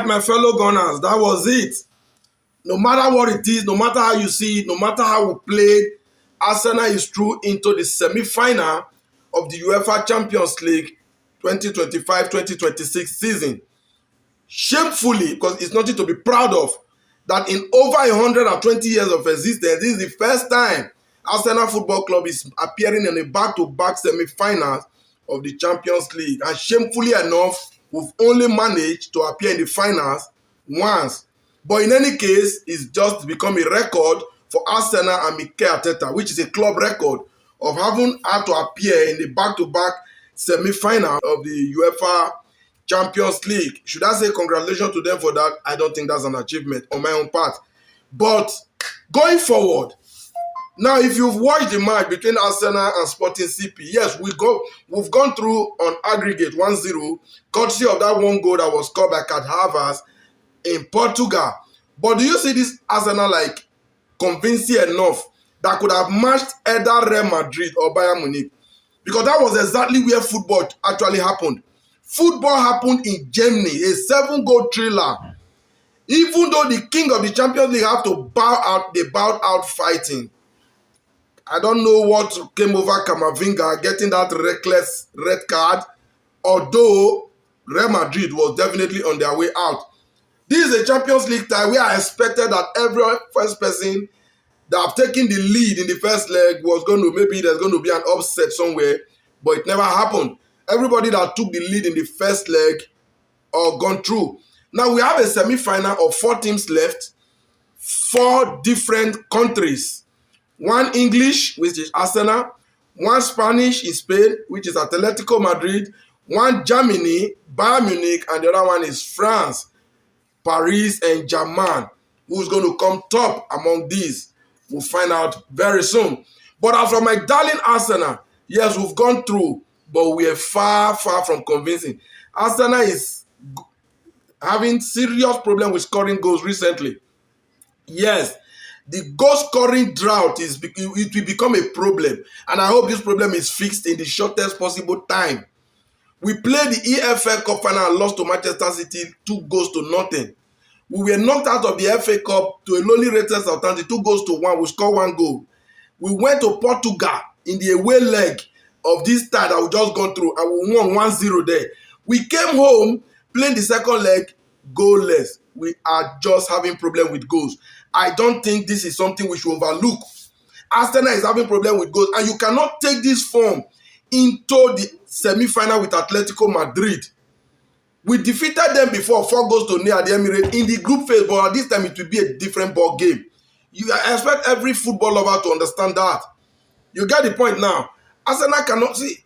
right, my fellow Gunners, that was it. No matter what it is, no matter how you see it, no matter how we played, Arsenal is through into the semi-final of the UEFA Champions League 2025-2026 season. Shamefully, because it's nothing to be proud of, that in over 120 years of existence, this is the first time Arsenal Football Club is appearing in a back-to-back semi-finals of the Champions League. And shamefully enough, we've only managed to appear in the finals once. But in any case, it's just become a record for Arsenal and Mikel Arteta, which is a club record of having had to appear in the back-to-back semi-final of the UEFA Champions League. Should I say congratulations to them for that? I don't think that's an achievement on my own part. But going forward, now if you've watched the match between Arsenal and Sporting CP, yes, we've gone through on aggregate 1-0, courtesy of that one goal that was scored by Kai Havertz in Portugal. But do you see this Arsenal like convincing enough that could have matched either Real Madrid or Bayern Munich? Because that was exactly where football actually happened. Football happened in Germany, a 7-goal thriller. Even though the king of the Champions League have to bow out, they bowed out fighting. I don't know what came over Camavinga getting that reckless red card, although Real Madrid was definitely on their way out. This is a Champions League tie where I expected that every first person that have taken the lead in the first leg was going to, maybe there's going to be an upset somewhere, but it never happened. Everybody that took the lead in the first leg are gone through. Now we have a semi-final of 4 teams left, 4 different countries. 1 English, which is Arsenal, 1 Spanish in Spain, which is Atletico Madrid, 1 Germany, Bayern Munich, and the other one is France, Paris Saint-Germain. Who's going to come top among these? We'll find out very soon. But as for my darling Arsenal, yes, we've gone through, but we are far, far from convincing. Arsenal is having serious problem with scoring goals recently. Yes, the goal-scoring drought it will become a problem, and I hope this problem is fixed in the shortest possible time. We played the EFL Cup final and lost to Manchester City 2-0. We were knocked out of the FA Cup to a lowly rated Southampton 2-1. We scored 1 goal. We went to Portugal in the away leg of this tie that we just gone through, and we won 1-0 there. We came home playing the second leg goalless. We are just having problem with goals. I don't think this is something we should overlook. Arsenal is having problem with goals, and you cannot take this form into the semi-final with Atletico Madrid. We defeated them before 4-0 at the Emirates in the group phase, but at this time it will be a different ball game. You expect every football lover to understand that. You get the point now. Arsenal cannot see.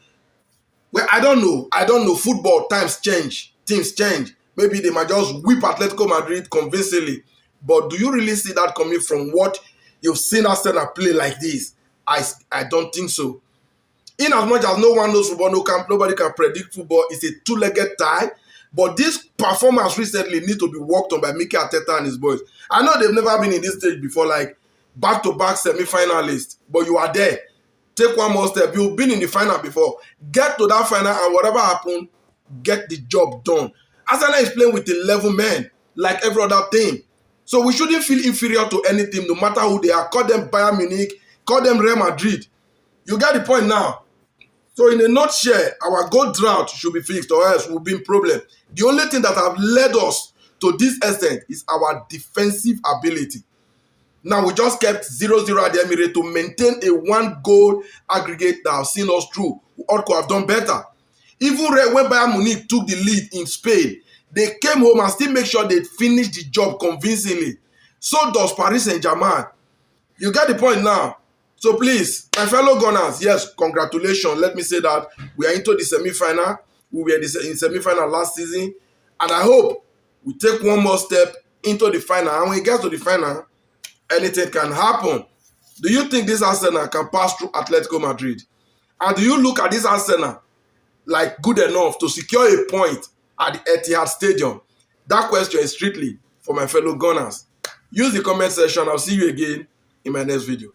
Well, I don't know. Football times change, teams change. Maybe they might just whip Atletico Madrid convincingly. But do you really see that coming from what you've seen Arsenal play like this? I don't think so. In as much as no one knows football, nobody can predict football. It's a 2-legged tie. But this performance recently needs to be worked on by Mikel Arteta and his boys. I know they've never been in this stage before, like back-to-back semi-finalists. But you are there. Take one more step. You've been in the final before. Get to that final, and whatever happens, get the job done. Arsenal is playing with 11 men, like every other team. So we shouldn't feel inferior to any team, no matter who they are. Call them Bayern Munich, call them Real Madrid. You get the point now. So in a nutshell, our goal drought should be fixed, or else we'll be in problem. The only thing that have led us to this extent is our defensive ability. Now we just kept 0-0 at the Emirates to maintain a 1-goal aggregate that have seen us through. We ought to have done better. Even when Bayern Munich took the lead in Spain, they came home and still make sure they finished the job convincingly. So does Paris Saint-Germain. You get the point now. So please, my fellow Gunners, yes, congratulations. Let me say that we are into the semi-final. We were in semi-final last season. And I hope we take one more step into the final. And when we get to the final, anything can happen. Do you think this Arsenal can pass through Atletico Madrid? And do you look at this Arsenal like good enough to secure a point at the Etihad Stadium? That question is strictly for my fellow Gunners. Use the comment section. I'll see you again in my next video.